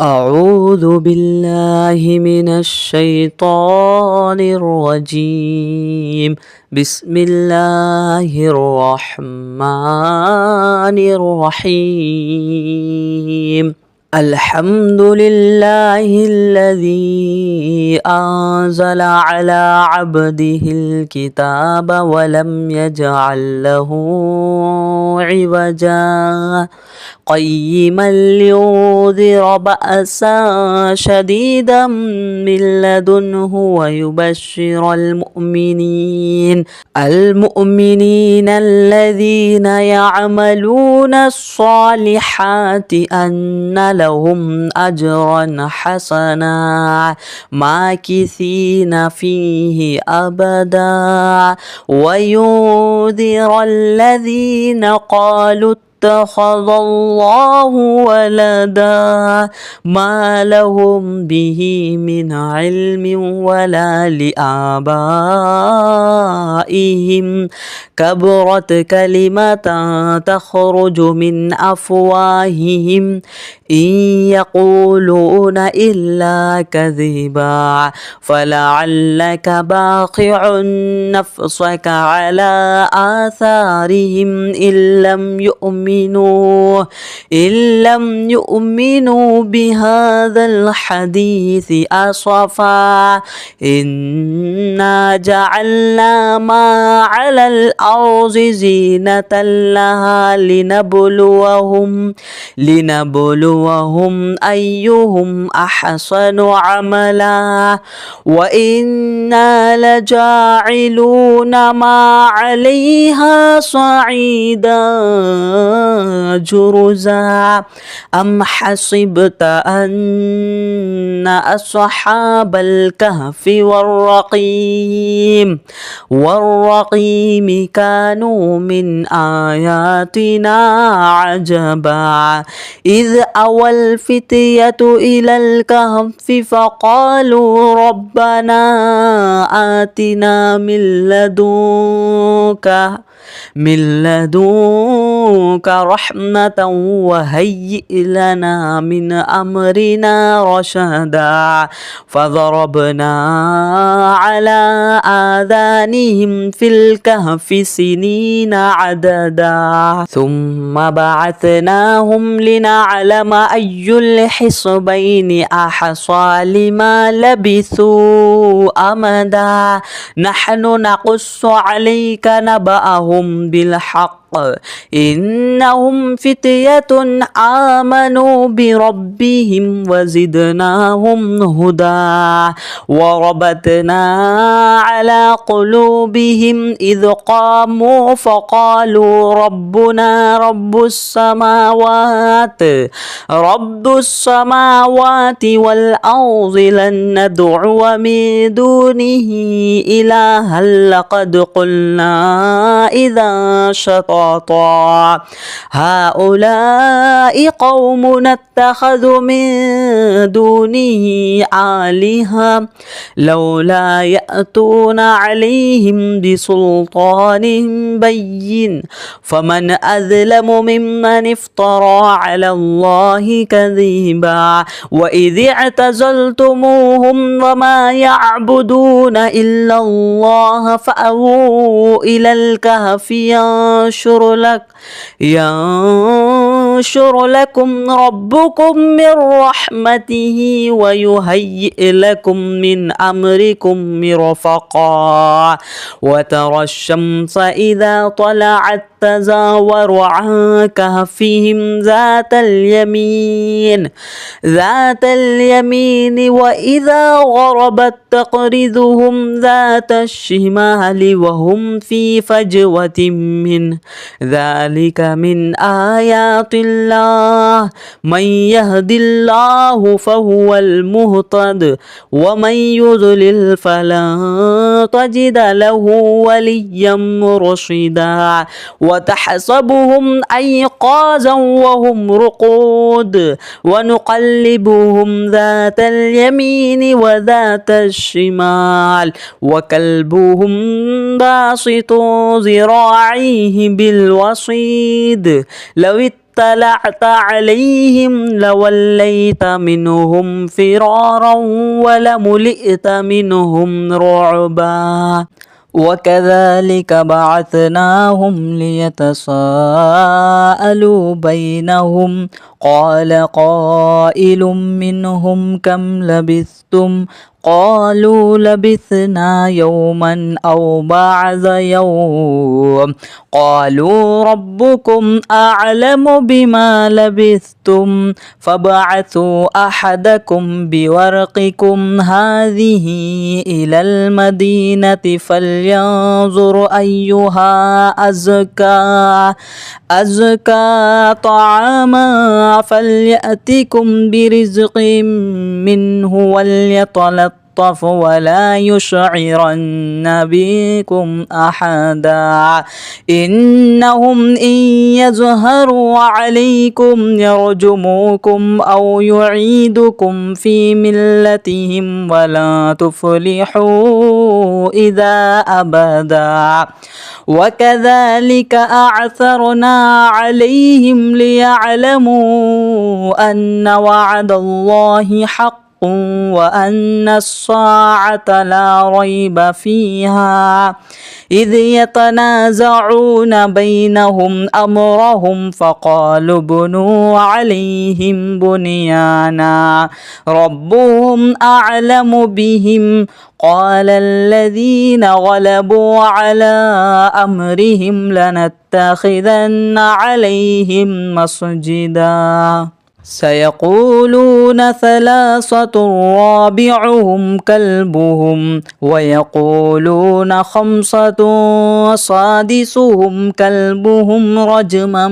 أعوذ بالله من الشيطان الرجيم. بسم الله الرحمن الرحيم. الحمد لله الذي أنزل على عبده الكتاب ولم يجعل له عوجا قيما لينذر بأسا شديدا من لدنه ويبشر المؤمنين الذين يعملون الصالحات أن لهم أجرا حسنا ماكثين فيه أبدا وينذر الذين قالوا اتخذ الله ولدا ما لهم به من علم ولا لآبائهم كبرت كلمة تخرج من أفواههم إن يقولون إلا كذبا فلعلك باخع نفسك على آثارهم إن لم يؤمنوا بهذا الحديث أسفا إنا جعلنا ما على الأرض زينة لها لنبلوهم أيهم أحسن عملا وإنا لجاعلون ما عليها صعيدا جرزا أم حسبت أن أصحاب الكهف والرقيم كانوا من آياتنا عجبا إذ أوى الفتية إلى الكهف فقالوا ربنا آتنا من لدنك رحمة وهيئ لنا من أمرنا رشدا فضربنا على آذانهم في الكهف سنين عددا ثم بعثناهم لنعلم أي الحزبين أحصى لما لبثوا أمدا نحن نقص عليك نبأهم بالحق إنهم فتية آمنوا بربهم وزدناهم هدى وربطنا على قلوبهم إذ قاموا فقالوا ربنا رب السماوات والأرض لن ندعو من دونه إلها لقد قلنا إذا شططا هؤلاء قوم اتخذوا من دونه آلهة لولا يأتون عليهم بسلطان بين فمن أظلم ممن افترى على الله كذبا وإذ اعتزلتموهم وما يعبدون إلا الله فأووا إلى الكهف ينشر لكم ربكم من رحمته ويهيئ لكم من أمركم مرفقا وترى الشمس إذا طلعت تزاور عن كهفهم ذات اليمين وإذا غربت تقرضهم ذات الشمال وهم في فجوة منه ذلك من آيات الله من يهد الله فهو المهتد ومن يضلل فلن تجد له وليا مرشدا وتحسبهم أيقاظا وهم رقود ونقلبهم ذات اليمين وذات الشمال وكلبهم باسط ذراعيه بالوصيد لو اطلعت عليهم لوليت منهم فرارا ولملئت منهم رعبا وكذلك بعثناهم ليتساءلوا بينهم قال قائل منهم كم لبثتم قالوا لبثنا يوما أو بعض يوم قالوا ربكم أعلم بما لبثتم فابعثوا أحدكم بورقكم هذه إلى المدينة فلينظر أيها أزكى طعاما فليأتكم برزق منه وليتلطف ولا يشعرن بكم أحدا إنهم إن يظهروا عليكم يرجموكم أو يعيدكم في ملتهم ولا تفلحوا إذا أبدا وكذلك أعثرنا عليهم ليعلموا أن وعد الله حق وأن الساعة لا ريب فيها إذ يتنازعون بينهم أمرهم فقالوا بنوا عليهم بنيانا ربهم أعلم بهم قال الذين غلبوا على أمرهم لنتخذن عليهم مسجدا سيقولون ثلاثة رابعهم كلبهم ويقولون خمسة سادسهم كلبهم رجما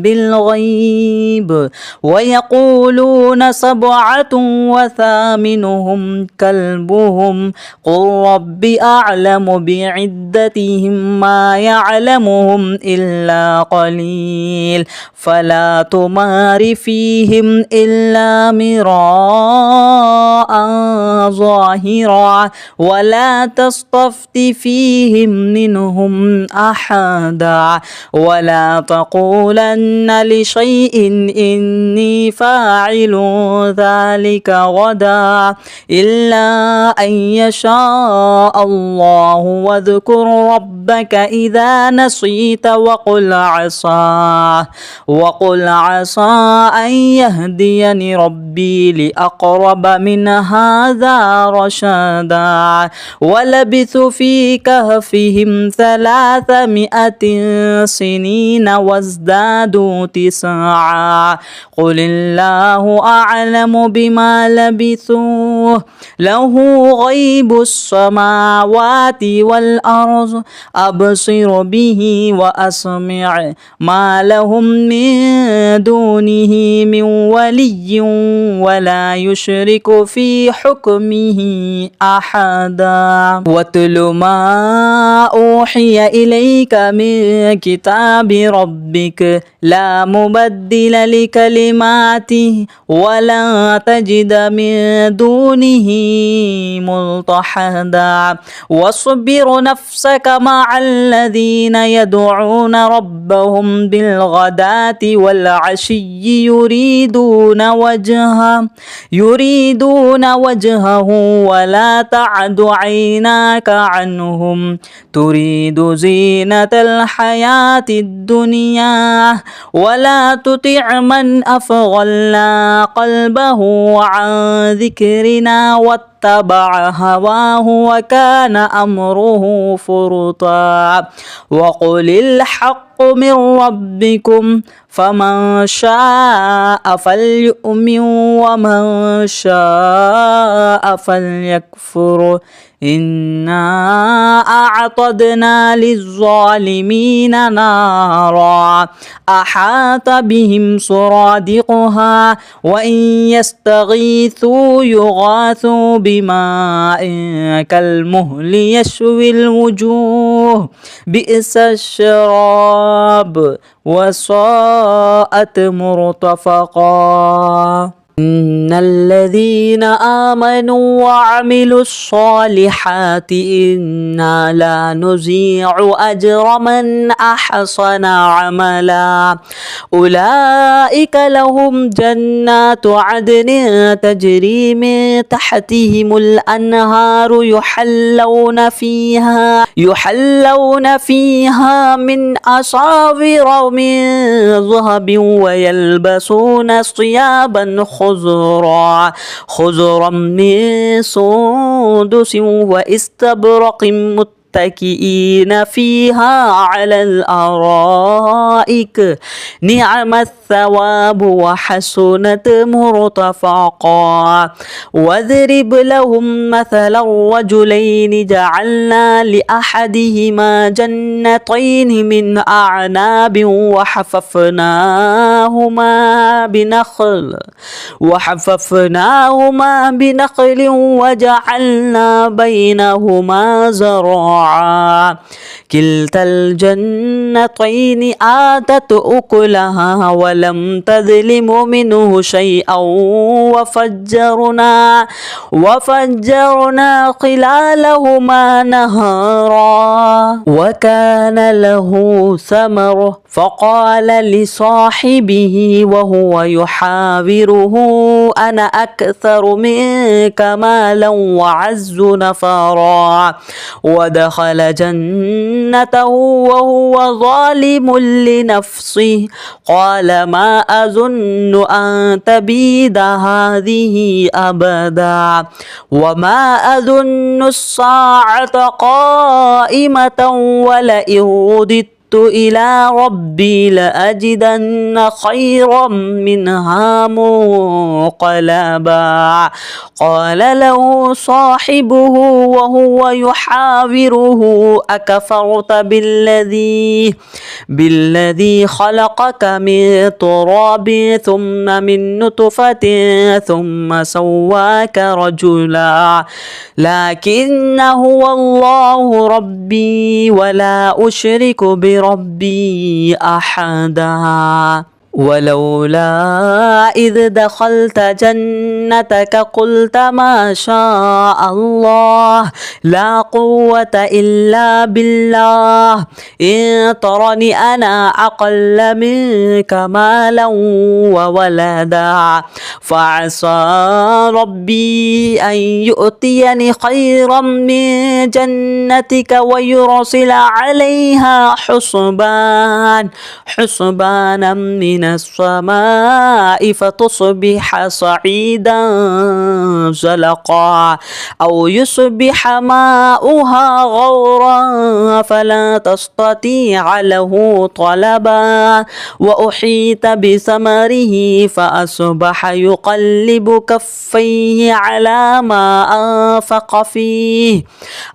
بالغيب ويقولون سبعة وثامنهم كلبهم قل رب أعلم بعدتهم ما يعلمهم إلا قليل فلا تمار فيهم إلا مراء ظاهرا ولا تستفت فيهم منهم أحدا ولا تقولن لشيء إني فاعل ذلك غدا إلا أن يشاء الله واذكر ربك إذا نسيت وقل عسى أن يهديني ربي لأقرب من هذا رشدا ولبثوا في كهفهم 300 سنين وازدادوا 9 قل الله أعلم بما لبثوا له غيب السماوات والأرض أبصر به وأسمع ما لهم من دونه من ولي ولا يشرك في حكمه أحدا واتل ما أوحي إليك من كتاب ربك لا مبدل لكلماته ولا تجد من دونه ملتحدا واصبر نفسك مع الذين يدعون ربهم بالغداة والعشي يريدون وجهه ولا تعد عيناك عنهم تريد زينة الحياة الدنيا ولا تطع من أغفلنا قلبه عن ذكرنا واتبع هواه وكان أمره فرطا وقل الحق من ربكم فمن شاء فليؤمن ومن شاء فليكفر إنا أعتدنا للظالمين نارا أحاط بهم سرادقها وإن يستغيثوا يغاثوا بماء كالمهل يشوي الوجوه بئس الشراب وساءت مرتفقا إن الذين آمنوا وعملوا الصالحات إنا لا نضيع أجر من أحسن عملا أولئك لهم جنات عدن تجري من تحتهم الأنهار يحلون فيها من أساور من ذهب ويلبسون ثيابا خضرا من سندس واستبرق متكئين فيها على الأرائك نعم الثواب وحسنت مرتفقا واضرب لهم مثلا رجلين جعلنا لأحدهما جنتين من أعناب وحففناهما بنخل وجعلنا بينهما زرعا كلتا الجنتين آتت أكلها ولم تظلم منه شيئا وفجرنا خلالهما نهرا وكان له ثمر فقال لصاحبه وهو يحاوره أنا أكثر منك مالا وعز نفرا ودخل جنته وهو ظالم لنفسه قال ما أظن أن تبيد هذه أبدا وما أظن الساعة قائمة ولئن رددت إلى ربي لأجدن خيرا منها منقلبا قال له صاحبه وهو يحاوره أكفرت بالذي خلقك من تراب ثم من نطفة ثم سواك رجلا لكن هو الله ربي ولا أشرك بربي أحدا ولولا إذ دخلت جنتك قلت ما شاء الله لا قوة إلا بالله إن ترني أنا أقل منك مالا وولدا فعسى ربي أن يؤتيني خيرا من جنتك ويرسل عليها حسبانا من السماء فتصبح صعيدا زلقا أو يصبح ماؤها غورا فلا تستطيع له طلبا وأحيط بثمره فأصبح يقلب كفيه على ما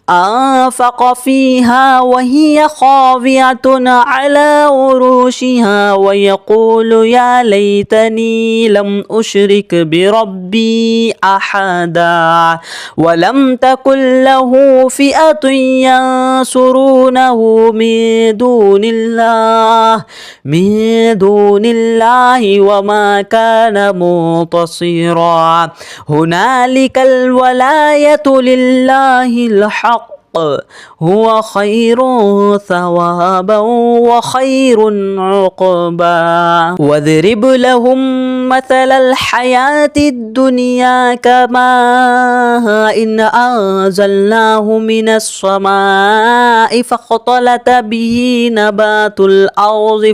أنفق فيها وهي خاوية على عروشها ويقول يا ليتني لم أشرك بربي أحدا ولم تكن له فئة ينصرونه من دون الله وما كان منتصرا هنالك الولاية لله الحق هو خير ثوابا وخير عقبا واضرب لهم مثل الحياة الدنيا كماء إن أنزلناه من السماء فاختلط به نبات الأرض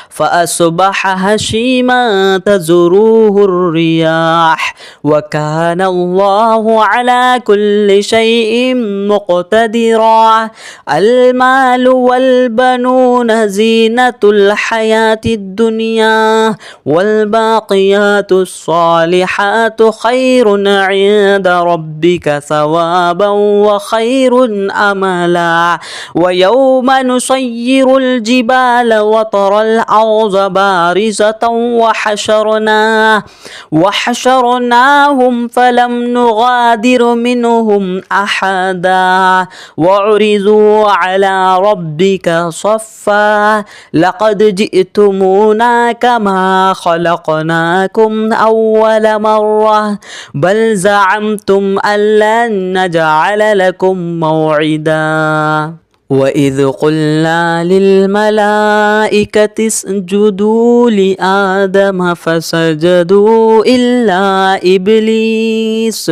فأصبح هشيما تذروه الرياح وكان الله على كل شيء مقتدرا المال والبنون زينة الحياة الدنيا والباقيات الصالحات خير عند ربك ثوابا وخير أملا ويوم نسير الجبال وترى الأرض بارزة وحشرناهم فأغرقناهم فلم نغادر منهم أحدا وعرضوا على ربك صفا لقد جئتمونا كما خلقناكم أول مرة بل زعمتم أن لن نجعل لكم موعدا وإذ قلنا للملائكة اسجدوا لآدم فسجدوا إلا إبليس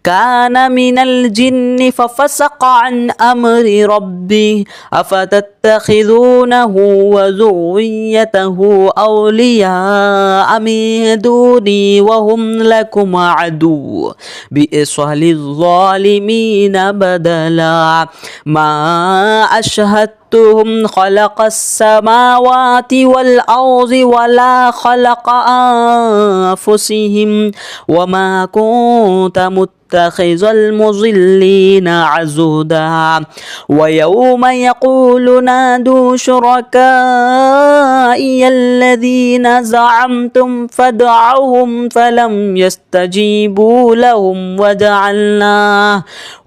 كان من الجن ففسق عن أمر ربه أفتتخذونه وذريته أولياء من دوني وهم لكم عدو بئس للظالمين بدلا ما أشهدتهم خلق السماوات والأرض ولا خلق أنفسهم وما كنت متخذ المضلين عضدا ويوم يقول نادوا شركائي الذين زعمتم فادعوهم فلم يستجيبوا لهم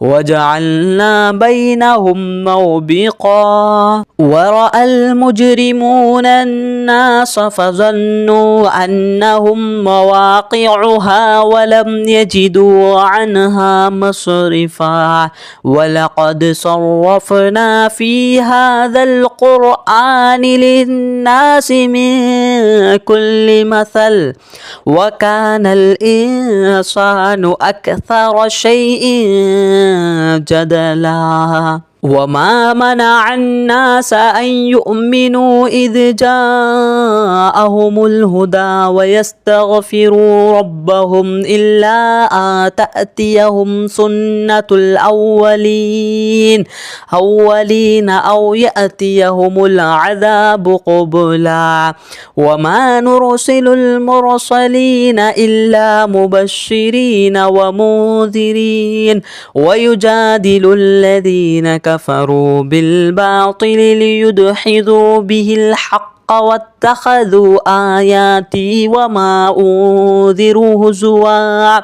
وجعلنا بينهم موبقا ورأى المجرمون الناس فظنوا أنهم مواقعها ولم يجدوا عنها مصرفا ولقد صرفنا في هذا القرآن للناس من كل مثل وكان الإنسان أكثر شيء جدلا وما منع الناس أن يؤمنوا إذ جاءهم الهدى ويستغفروا ربهم إلا أن تأتيهم سنة الأولين أو يأتيهم العذاب قبلا وما نرسل المرسلين إلا مبشرين ومنذرين ويجادل الذين كفروا بالباطل ليدحضوا به الحق واتخذوا آياتي وما أنذروا هزوا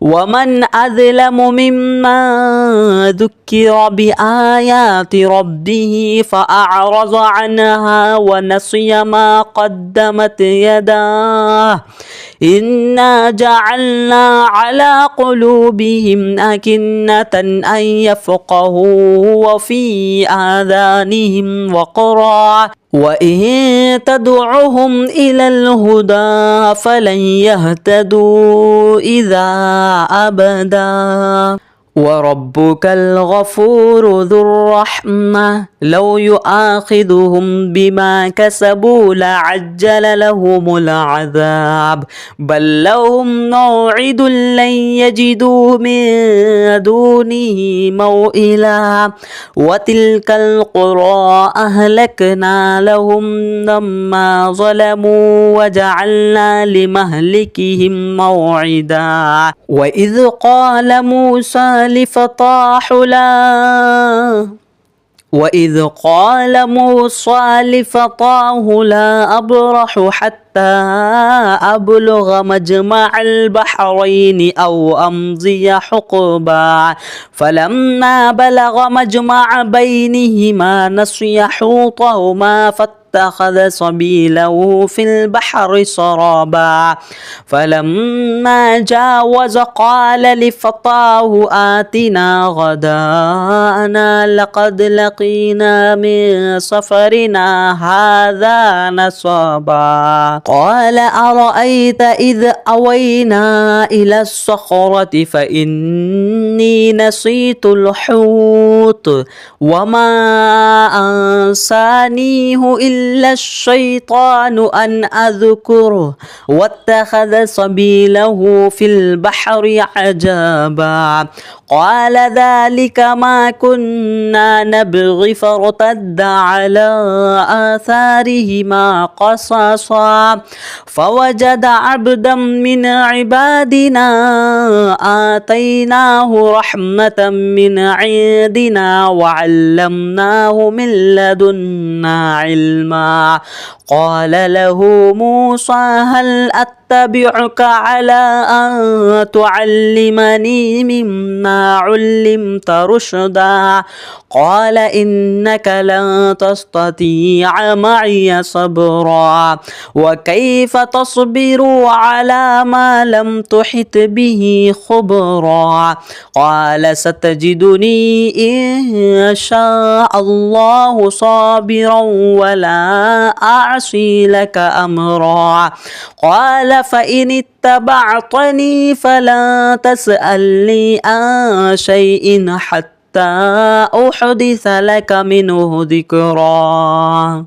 ومن أظلم ممن ذكر بآيات ربه فأعرض عنها ونسي ما قدمت يداه إنا جعلنا على قلوبهم أكنة أن يفقهوا وفي آذانهم وقرا وإن تدعهم إلى الهدى فلن يهتدوا إذا أبدا وربك الغفور ذو الرحمة لو يؤاخذهم بما كسبوا لعجل لهم العذاب بل لهم موعد لن يجدوا من دونه موئلا وتلك القرى أهلكنا لهم لما ظلموا وجعلنا لمهلكهم موعدا وإذ قال موسى لفتاه لا أبرح حتى أبلغ مجمع البحرين أو أمضي حقبا فلما بلغ مجمع بينهما نسي حوطهما فاتخذ سبيله في البحر سرابا فلما جاوز قال لفتاه آتنا غداءنا لقد لقينا من سفرنا هذا نصبا قال أرأيت إذ أوينا إلى الصخرة فإني نسيت الحوت وما أنسانيه إلا الشيطان أن أذكره واتخذ سبيله في البحر عجبا قال ذلك ما كنا نبغي فارتد على آثارهما قصصا فوجد عبدا من عبادنا آتيناه رحمة من عندنا وعلمناه من لدنا علما قال له موسى هل أتبعك على أن تعلمني مما علمت رشدا قال إنك لن تستطيع معي صبرا وكيف تصبر على ما لم تحط به خبرا قال ستجدني إن شاء الله صابرا ولا أعصي لك أمرا قال فإن اتبعتني فلا تسألني عن شيء حتى أحدث لك منه ذكرا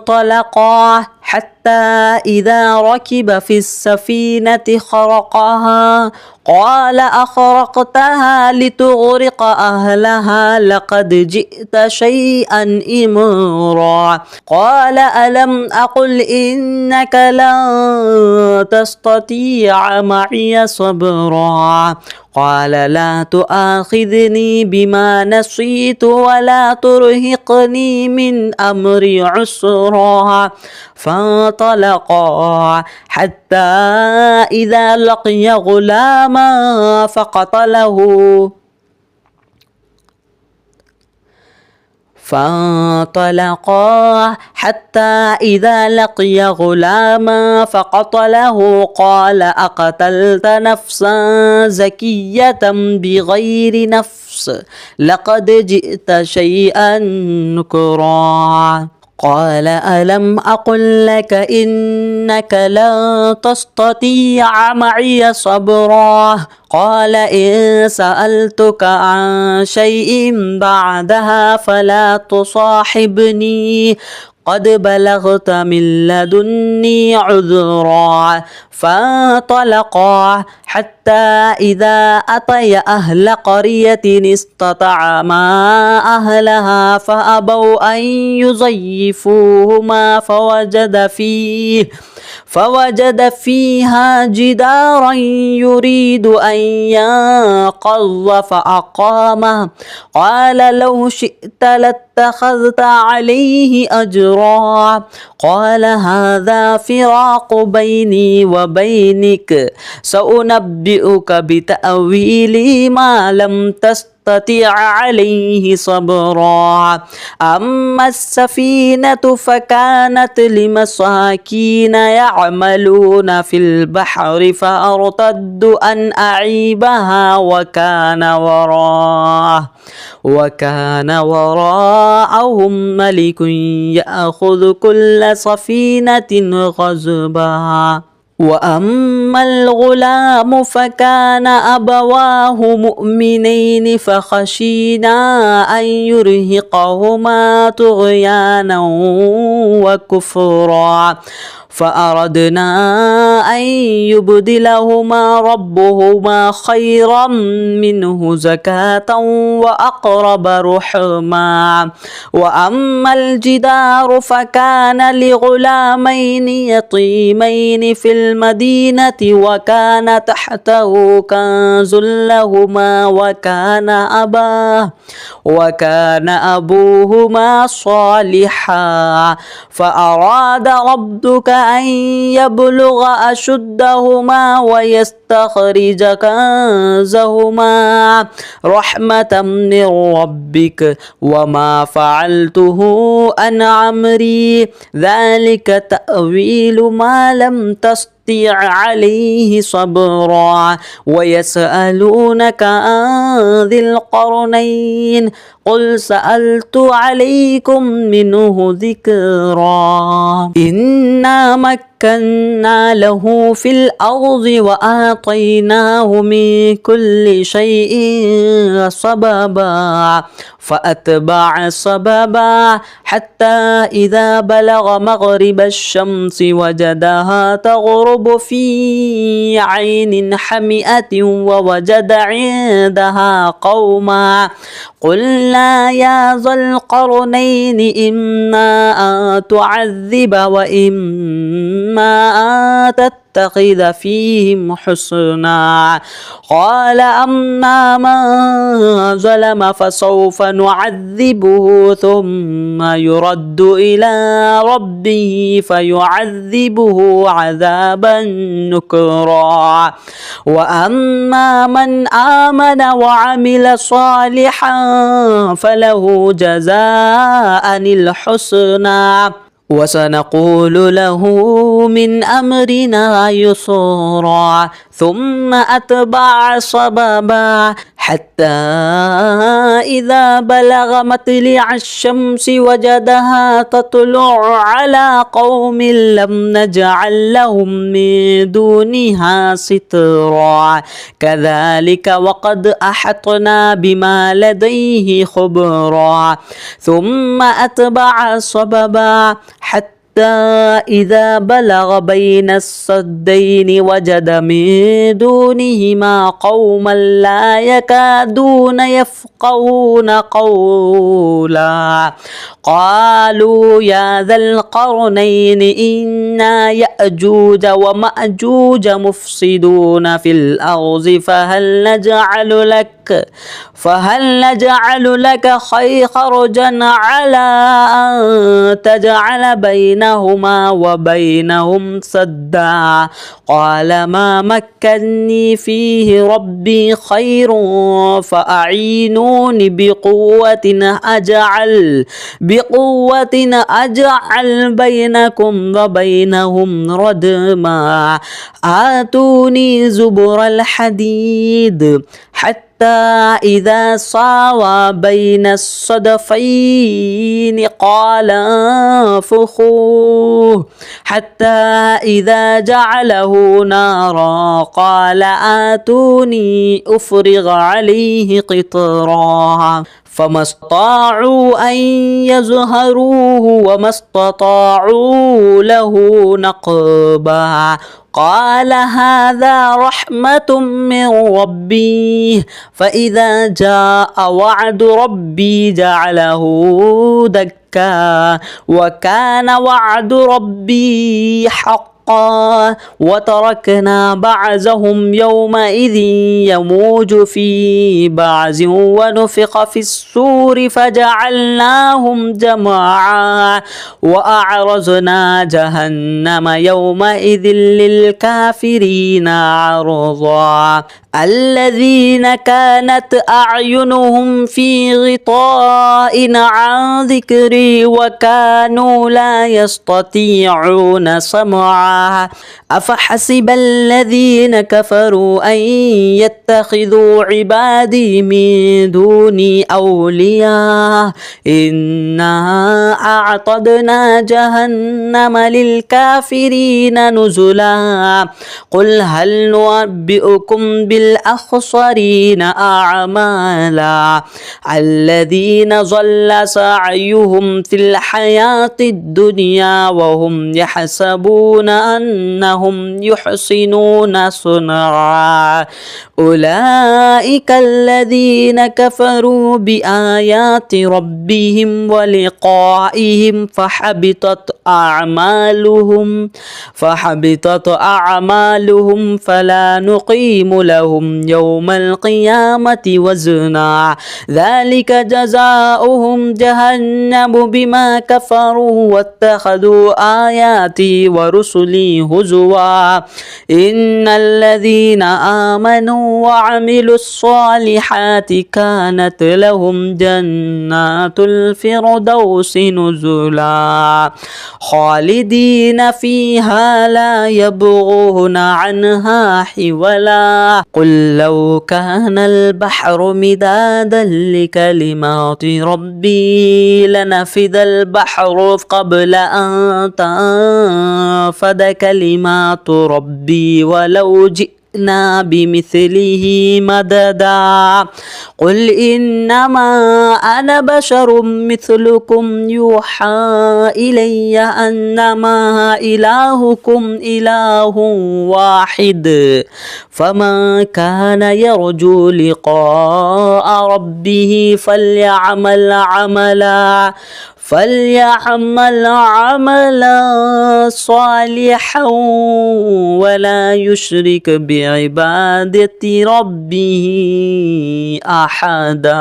فانطلقا حتى إذا ركب في السفينة خرقها قال أخرقتها لتغرق أهلها لقد جئت شيئا إمرا قال ألم أقل إنك لن تستطيع معي صبرا قال لا تؤاخذني بما نسيت ولا ترهقني من أمري عسرا فانطلقا حتى إذا لقي غلاما فقتله قال أقتلت نفسا زكية بغير نفس لقد جئت شيئا نكرا قال ألم أقل لك إنك لن تستطيع معي صبرا قال إن سألتك عن شيء بعدها فلا تصاحبني قد بلغت من لدني عذرا فانطلقا حتى إذا أتيا أهل قرية استطعما أهلها فأبوا أن يضيفوهما فوجد فيها جدارا يريد أن ينقض فأقامه قال لو شئت لاتخذت عليه أجرا قال هذا فراق بيني وبينك سأنبئك بتأويل ما لم تستطع عليه صبرا أما السفينة فكانت لمساكين يعملون في البحر فأرتد أن أعيبها وكان وراءهم ملك يأخذ كل سفينة غصبا وأما الغلام فكان أبواه مؤمنين فخشينا أن يرهقهما طغيانا وكفرا فأردنا أن يبدلهما ربهما خيرا منه زكاة وأقرب رحما وأما الجدار فكان لغلامين يتيمين في المدينة وكان تحته كنز لهما وكان أبوهما صالحا فأراد ربك أن يبلغ أشدهما ويستخرج كنزهما رحمة من ربك وما فعلته عن أمري ذلك تأويل ما لم تستطع عليه صبرا ويسألونك عن ذي القرنين قل سألت عليكم منه ذكرا إنا مكنا له في الأرض وآتيناه من كل شيء سببا فأتبع سببا حتى إذا بلغ مغرب الشمس وجدها تغرب في عين حمئة ووجد عندها قوما قلنا يا ذا القرنين إما أن تعذب وإما إما أن تتخذ فيهم حسنا. قال أما من ظلم فسوف نعذبه ثم يرد إلى ربه فيعذبه عذابا نكرا. وأما من آمن وعمل صالحا فله جزاء الحسنى وسنقول له من أمرنا يسرا. ثم أتبع سببا حتى إذا بلغ مطلع الشمس وجدها تطلع على قوم لم نجعل لهم من دونها سترا. كذلك وقد أحطنا بما لديه خبرا. ثم أتبع سببا حتى إذا بلغ بين السدين وجد من دونهما قوما لا يكادون يفقهون قولا. قالوا يا ذا القرنين إن يأجوج ومأجوج مفسدون في الأرض فهل نجعل لك خرجا على أن تجعل بينهما وبينهم سدا. قال ما مكني فيه ربي خير فأعينوني بقوة أجعل بينكم وبينهم ردما. آتوني زبر الحديد حتى إذا ساوى بين الصدفين قال انفخوه حتى إذا جعله نارا قال آتوني أفرغ عليه قطرا. فما استطاعوا أن يظهروه وما استطاعوا له نقبا. قال هذا رحمة من ربي فإذا جاء وعد ربي جعله دكا وكان وعد ربي حقا. وتركنا بعضهم يومئذ يموج في بعض ونفخ في السور فجعلناهم جماعا وأعرضنا جهنم يومئذ للكافرين عرضا. الذين كانت أعينهم في غطاء عن ذكري وكانوا لا يستطيعون سمعا. أفحسب الذين كفروا أن يتخذوا عبادي من دوني أولياء إنا أعتدنا جهنم للكافرين نزلا. قل هل ننبئكم بالأخسرين أعمالا الذين ضل سعيهم في الحياة الدنيا وهم يحسبون أنهم يحسنون صنعا. أولئك الذين كفروا بآيات ربهم ولقائهم فحبطت أعمالهم فلا نقيم لهم يوم القيامة وزنا. ذلك جزاؤهم جهنم بما كفروا واتخذوا آياتي ورسلي هزوا. إن الذين آمنوا وعملوا الصالحات كانت لهم جنات الفردوس نزلا خالدين فيها لا يبغون عنها حولا. قل لو كان البحر مدادا لكلمات ربي لنفد البحر قبل أن تنفد كلمات ربي ولو جئنا بمثله مددا. قل إنما أنا بشر مثلكم يوحى إلي أنما إلهكم إله واحد فمن كان يرجو لقاء ربه فليعمل فليعمل عملا صالحا ولا يشرك بعبادة ربه أحدا.